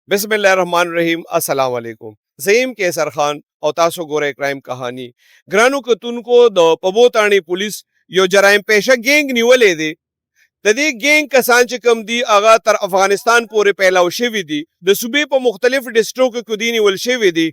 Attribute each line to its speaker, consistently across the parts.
Speaker 1: बिस्मिल्लाहिर्रहमानिर्रहीम अस्सलाम वालेकुम। ज़ईम कैसर खान और तासो गोरे क्राइम कहानी ग्रानू कतुनको द पबोतानी पुलिस यो जराइम पेशा गैंग निवले दे د دې ګینګ کسان چې کم دي هغه تر افغانستان پورې پیلاو شوي دي د صوبې په مختلف ډسټرکو کې دي نیول شوي دي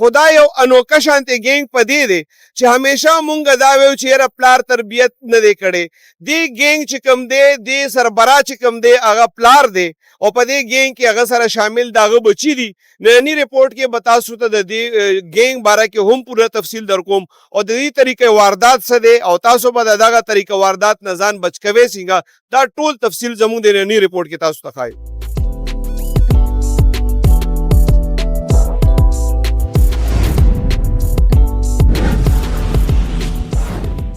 Speaker 1: خدا یو انوکه شانتې ګینګ په دې دی چې همیشه مونږ دا ویو چې یاره پلار تربیت نه دی کړی دې ګینګ چې کم دی دې سربرا چې کم دی هغه پلار دی او په دې ګینګ کې هغه سره شامل د هغه بچي دي ننني رپورټ کې به تاسو ته د دې ګینګ باره کې هم پوره تفصیل در کوم او د دې طریقې واردات څه دی او تاسو به د دغه طریقه واردات نه ځان بچ کوئ څنګه دا ټول تفصیل زموږ د ننني رپورټ کې تاسو ته ښایي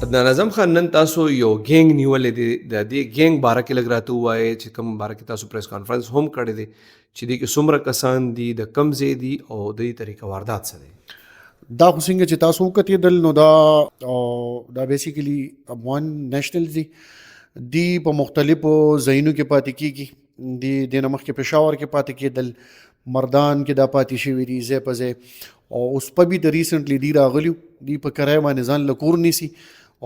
Speaker 1: نظم خان نن تاسو یو ګینګ نیولې دی د دې ګینګ باره کې لږ راته ووایئ چې کوم باره کې تاسو پریس کانفرنس هم کړی دی چې دې کې څومره کسان دي د کوم ځای دي او د دې طریقه واردات څه دی
Speaker 2: دا خو څنګه چې تاسو وکتېدل نو دا بیسیکلی افغان نیشنلز دی په مختلفو ځایونو کې پاتې کېږي دې نه مخکې پېښور کې پاتې کېدل مردان کې دا پاتې شوي دي ځای په ځای او اوس په بي د ریسنټلی دی راغلي دی په کرایه باندې ځان له کور نیسي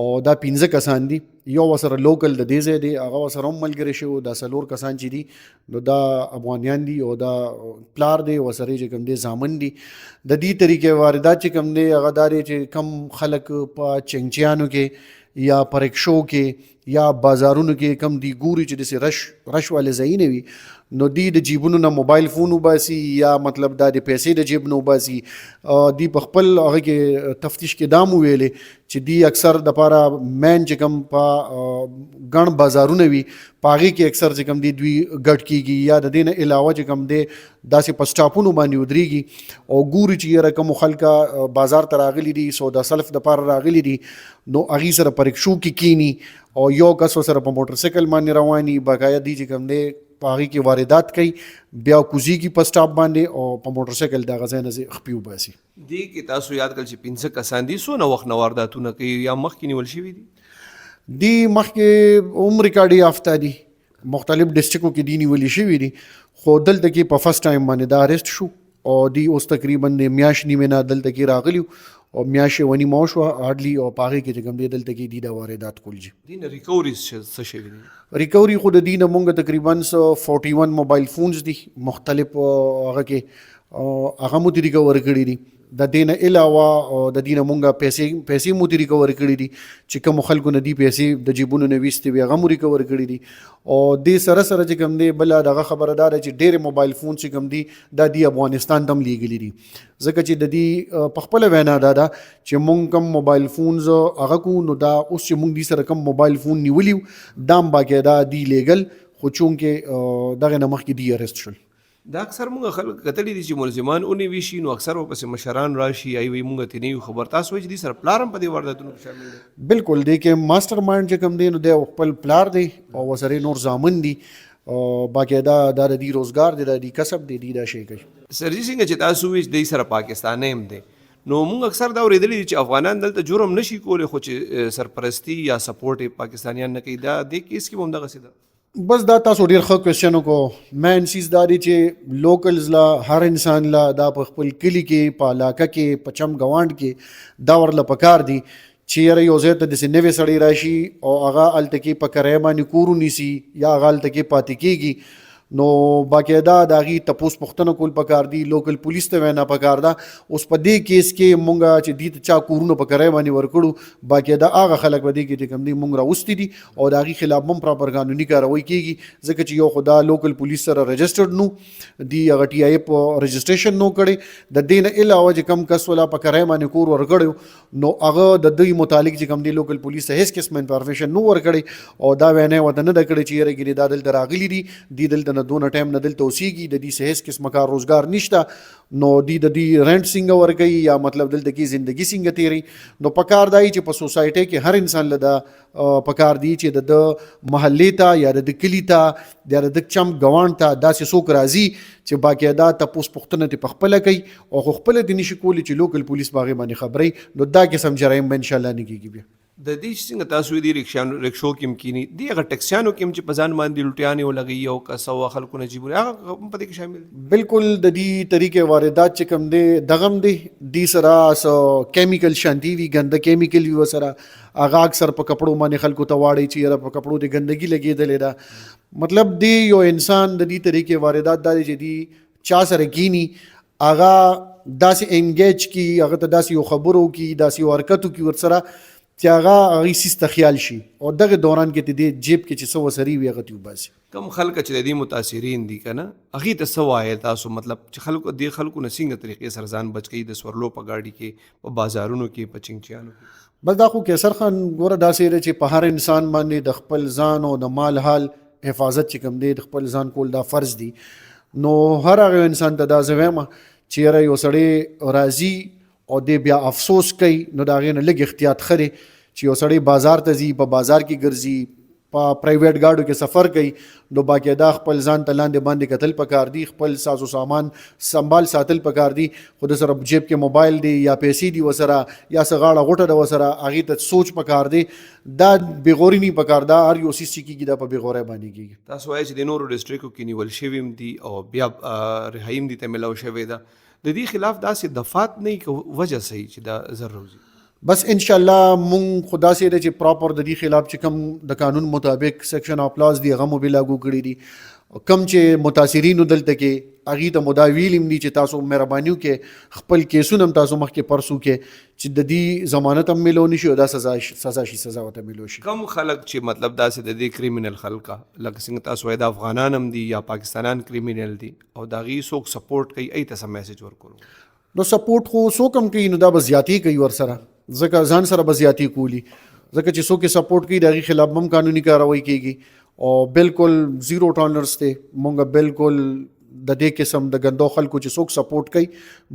Speaker 2: او دا 15 کسان دي یو ورسره لوکل د دې ځای دی هغه ورسره هم ملګري شوي دا 4 کسان چې دي نو دا افغانیان دي او دا پلار دی ورسره چې کوم دی زامن دي د دې طریقې واردات چې کوم دی هغه دا دی چې کم خلک په چنګچیانو کې یا پرکشو کې یا بازارونو کې کم دی ګوري چې داسې رش والے ځایونه وي نو دی د جیبونو نه موبایل فون وباسي یا مطلب دا د پیسې د جیب نه وباسي دی په خپل هغه کې تفتیش کې دام ویلې چې دی اکثر د پاره مین چې کم په ګڼ بازارونه وي په هغې کې اکثر چې کم دی دوی ګډ کېږي یا د دې نه علاوه چې کم دی داسې په سټاپونو باندې ودرېږي او ګوري چې یاره کومو خلکه بازار ته راغلي دي سودا سلف دپاره راغلي دي نو هغې سره په رکشو کې کینی او یو کس سره په موټر سایکل باندې رواني باقاعده دی چې کوم دی په هغې کې واردات کوي بیا کوزیږي په سټاپ باندې او په موټر سایکل د هغه ځای نه خپې وباسي
Speaker 1: دې کې تاسو یاد کړئ چې 15 کسان دي څونه وخت نه وارداتونه کوي یا مخکې نیول شوي دي
Speaker 2: دی مخکې هم ریکارډ یافته دي مختلف ډسټرکو کې دی نیولې شوي دي خو دلته کې په فرست ټایم باندې دا اریسټ شو او دی اوس تقریبا میاشت نیمه نه دلته کې راغلی او میاشتې ونی مو شوه هارډلي او په هغې کې چې کوم دی دلته کې دی دا واردات کول دي
Speaker 1: دې نه ریکوري څه شوي دي
Speaker 2: ریکوري خو د دې نه مونږ تقریبا 41 موبایل فونز دي مختلف هغه کې هغه مو دي ریکور کړي دي د دې نه علاوه د دې نه مونږ پیسې مو دي ریکور کړي دي چې کوم خلکو نه دي پیسې د جیبونو نه ویستې وي هغه مو ریکور کړي دي او دې سره سره چې کوم دی بله دغه خبره دا ده چې ډېرې موبایل فون چې کوم دي دا دی افغانستان ته هم لیږلي دي ځکه چې د دې په خپله وینا دا ده چې مونږ کوم موبایل فونز هغه کوو نو دا اوس چې مونږ دې سره کوم موبایل فون نیولي دا هم باقاعده دی لیګل خو چونکې دغه نه مخکې دی اریسټ شول
Speaker 1: دا اکثر مونږ خلک کتلی دي چې ملزمان ونیوي شي نو اکثر ورپسې مشران راشي ای وایي مونږ ته نه یو خبر تاسو وایي چې دې سره پلار هم په دې وارداتونو کې شامل دی
Speaker 2: بالکل دی کې ماسټر مایند چې کوم دی نو دی خپل پلار دی او ورسره نور زامن دي باقاعده دا د دې روزګار دی د دې کسب دی دا شی کوي
Speaker 1: سرجي څنګه چې تاسو وایي چې دې سره پاکستان هم دی نو مونږ اکثر دا اورېدلی دي چې افغانان دلته جرم نشي کولی خو چې سرپرستی یا سپورټ پاکستانیان نه کوي دا دې کیس کې هم دغسې ده
Speaker 2: بس دا تاسو ډیر ښه کوېسچن وکړو مین چیز دا دی چې لوکلز لا هر انسان لا دا په خپل کلي کې په علاقه کې په چم ګاونډ کې دا ورله پکار دي چې یاره یو ځای ته داسې نوی سړی راشي او هغه هلته کې په کرایه باندې کور ونیسي یا هغه هلته کې پاتې کېږي نو باقاعده د هغې تپوس پوښتنه کول پکار دي لوکل پولیس ته وینا پکار ده اوس په دې کیس کې مونږ چې دې ته چا کورونه په کرایه باندې ورکړو باقاعده هغه خلک به دې کې چې کوم دي مونږ راوستي دي او د هغې خلاف هم پراپر قانوني کاروی کېږي ځکه چې یو خو دا لوکل پولیس سره رجسټرډ نو دی هغه ټي آی په رجسټریشن نو کړی د دې نه علاوه چې کم کس ولا په کرایه باندې کور ورکړی نو هغه د دوی متعلق چې کم دی لوکل پولیس ته هیڅ قسم انفارمیشن نو ورکړی او دا وینا یې ورته نه ده کړې چې یاره ګیرې دا دلته راغلي دي دلته نه دونه ټایم نه دلته اوسېږي د دې څه هیڅ قسمه کار روزګار نشته نو دی د دې رینټ څنګه ورکوي یا مطلب دلته کې زندگی څنګه تیری نو پکار دی چې په سوسایټۍ کې هر انسان له دا پکار دی چې د محلې ته یا د کلي ته یا د چم ګاونډ ته داسې څوک راځي چې باقاعده تپوس پوښتنه ترې پخپله کوي او خو خپله دې نشي کولی چې لوکل پولیس په هغې باندې خبرئ نو دا قسم جرایم به انشاءالله نه کېږي بیا
Speaker 1: د دې څنګه تاسو د رکشو کې کینی دی هغه ټکسیانو کې چې په ځان باندې لوټیانې ولګي او کسو خلکو نه جیبونه هغه هم په دې کې شامل دي.
Speaker 2: بالکل د دې طریقې واردات چې کوم دی دغم دی دی سره سو کیمیکل شانتی وی ګنده کیمیکل وی سره هغه اکثر په کپړو باندې خلکو ته واړي چې یاره په کپړو د ګندګي لګېدلې ده. مطلب دی یو انسان د دې طریقې واردات دا دی چې دی چا سره کینی هغه داسې انګیج کی هغه ته داسې یو خبرو کی داسې یو حرکتو کی ورسره چې هغه هغې سیس ته خیال شي او دغه دوران کې د دې جیب کې چې څه وسري وي هغه ته وباسي.
Speaker 1: کم خلک چې د دې متاثرین دي که نه هغې ته څه وایې تاسو مطلب چې خلکو دې خلکو نه څنګه طریقې سره ځان بچ کوي د سورلو په ګاډي کې په بازارونو کې په چنګچیانو کې؟
Speaker 2: بس دا خو کیسر خان ګوره داسې دی چې په هر انسان باندې د خپل ځان او د مال حال حفاظت چې کوم دی د خپل ځان کول دا فرض دی. نو هر هغه انسان ته دا زه وایم چې یاره یو سړی راځي او دی بیا افسوس کوي نو د هغې نه لږ احتیاط ښه دی چې یو سړی بازار ته ځي په بازار کې ګرځي په پرایویټ ګاډو کې سفر کوي نو باقاعده خپل ځان ته لاندې باندې کتل پکار دي خپل ساز و سامان سنبال ساتل پکار دي خو د سره جیب کې موبایل دی یا پیسې دي وسره یا څه غاړه غوټه ده وسره هغې ته سوچ پکار دی دا بېغوري نه پکار دا هر یو څیز چې کېږي دا په بېغورۍ باندې کېږي.
Speaker 1: تاسو وایئ چې د نورو ډسټریکو کې نیول شوي هم دي او بیا رهایي هم دې ته میلاو شوې ده د دې خلاف داسې دفات نه وي که وجه صحیح چې دا زر روزي؟
Speaker 2: بس ان شاء الله مونږ خدا سي چې پراپر د دې خلاف چې کوم د قانون مطابق سیکشن اف لاز دی هغه مو به لاګو کړی دي کم چې متاثرین دلته کې هغې ته مداویل هم دي چې تاسو مهرباني وکړئ خپل کیسونه هم تاسو مخکې پرسو کې چې د دې ضمانت هم میلو نشي او دا سزا شي سزا ورته میلو شي.
Speaker 1: کم خلک چې مطلب داسې د دې کریمینل خلکه لکه څنګه تاسو وایئ د افغانان هم دي یا پاکستانان کریمینل دي او د هغې څوک سپورټ کوي ای ته څه میسج ورکړو؟
Speaker 2: نو سپورټ خو څوک هم کوي نو دا به زیاتې کوي ورسره ځکه ځان سره به زیاتې کولی ځکه چې څوک یې سپورټ کوي د هغې خلاف هم قانوني کاروی کېږي او بالکل زیرو ټالرنس دی مونږ بالکل د دې قسم د ګندو خلکو چې څوک سپورټ کوي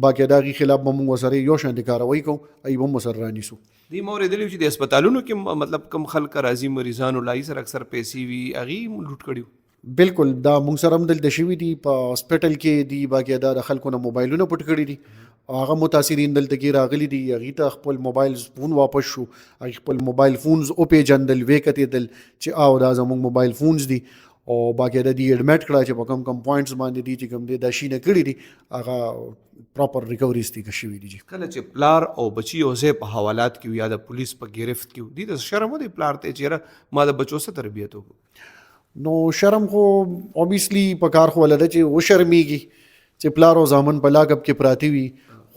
Speaker 2: باقاعده هغې خلاف به مونږ ورسره یو شانتې کاروی کوو ای به هم ورسره رانیسو.
Speaker 1: دې ما اورېدلي چې د هسپتالونو کې مطلب کم خلک راځي مریضانو لایي سره اکثر پیسې وي هغې لوټ کړي؟
Speaker 2: بالکل دا مونږ سره هم دلته شوي دي په هاسپټل کې دي باقاعده د خلکو نه موبایلونه پټ کړي دي هغه متاثرین دلته کې راغلي دي هغې ته خپل موبایل فون واپس شو هغې خپل موبایل فونز وپېژندل ویې کتېدل چې او دا زموږ موبایل فونز دي او باقاعده دي اډمټ کړه چې په کم کم پوینټس باندې دي چې کوم دی دا شینه کړي دي هغه پراپر ریکوریز دي که شوي دي.
Speaker 1: کله چې پلار او بچي یو ځای په حوالات کې یا د پولیس په ګرفت کې دي د شرم دی پلار ته چې یاره ما د بچو څه تربیت وکړو؟
Speaker 2: نو شرم خو اوبیسلی په کار خو ولده چې وشرمېږي چې پلار او زامن په لاګب کې پراته وي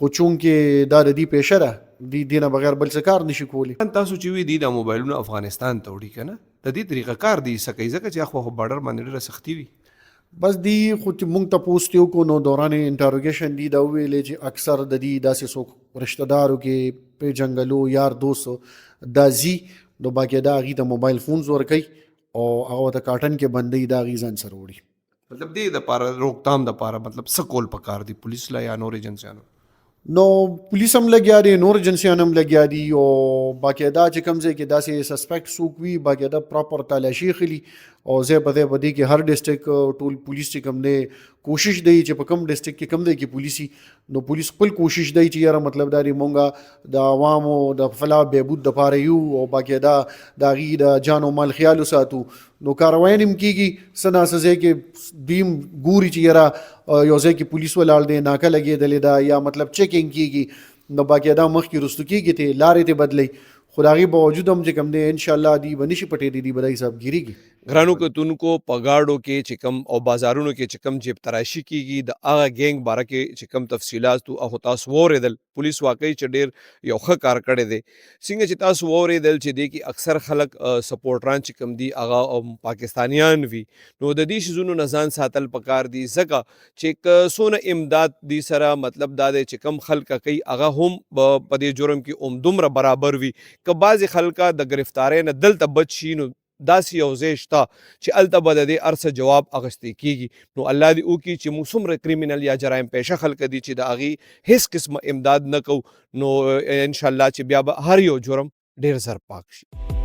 Speaker 2: خو چونکې دا د دې پیشه ده دې نه بغیر بل څه کار نشي کولی.
Speaker 1: تاسو چې وی دي د موبایلونو افغانستان ته وړي که نه د دې طریقه کار دی څه کوي ځکه چې خو بارډر باندې ډېره سختي وي؟
Speaker 2: بس دی خو چې مونږ تپوس تې وکړو نو دوران انټروګیشن دی دا وویلې چې اکثر د دې داسې څوک رشته دارو کې پیژنګلو یار دوستو دا ځي نو باقاعده هغې ته موبایل فونز ورکوي او هغه ورته کاټن کې بندوي دا هغې ځان سره وړي.
Speaker 1: مطلب دې دپاره روکتام دپاره مطلب څه کول پکار دي پولیس له یا نور ایجنسیانو؟
Speaker 2: نو پولیس هم لګیا دي نور ایجنسیان هم لګیا دي او باقاعده چې کوم ځای کې داسې سسپیکټ څوک وي باقاعده پراپر تلاشي اخلي او ځای په ځای په دې کې هر ډسټرک ټول پولیس چې کوم دی کوشش دی چې په کوم ډسټرک کې کوم دی کې پولیسي نو پولیس خپل کوشش دی چې یاره مطلب دا دی مونږه د عوامو د فلاح بهبود دپاره یو او باقاعده د هغې د جان او مال خیال وساتو نو کاروایان هم کېږي څه ناڅه ځای کې دوی هم ګوري چې یاره یو ځای کې پولیس ولاړ دی ناکه لګېدلې ده یا مطلب چیکینګ کېږي نو باقاعده مخکې رستو کېږي ته لارې ته بدلی خو د هغې باوجود هم چې کوم دی انشاءالله دی به نشي پټېدی دی به دا حسابګیریږي.
Speaker 1: ګرانو کتونکو په ګاډو کې چې کم او بازارونو کې چې کم جیب تراشي کېږي د هغه ګینګ باره کې چې کم تفصیلات هغه تاسو واورېدل پولیس واقعي چې ډېر یو ښه کار کړی دی څنګه چې تاسو واورېدل چې دې کې اکثر خلک سپورټران چې کم دي هغه پاکستانیان وي نو د دې شیزونو نه ځان ساتل پکار دي ځکه چې که څونه امداد دي سره مطلب دا دی چې کم خلک کوي هغه هم په دې جرم کې دومره برابر وي که بعضې خلکه د ګرفتارۍ نه دلته بچ شي نو داسې یو ځای شته چې هلته به د دې هر څه جواب اخیستی کېږي نو الله دې وکړي چې موږ څومره کریمینل یا جرایم پیشه خلک دي چې د هغې هیڅ قسمه امداد نه کوو نو انشاءالله چې بیا به هر یو جرم ډېر زر پاک شي.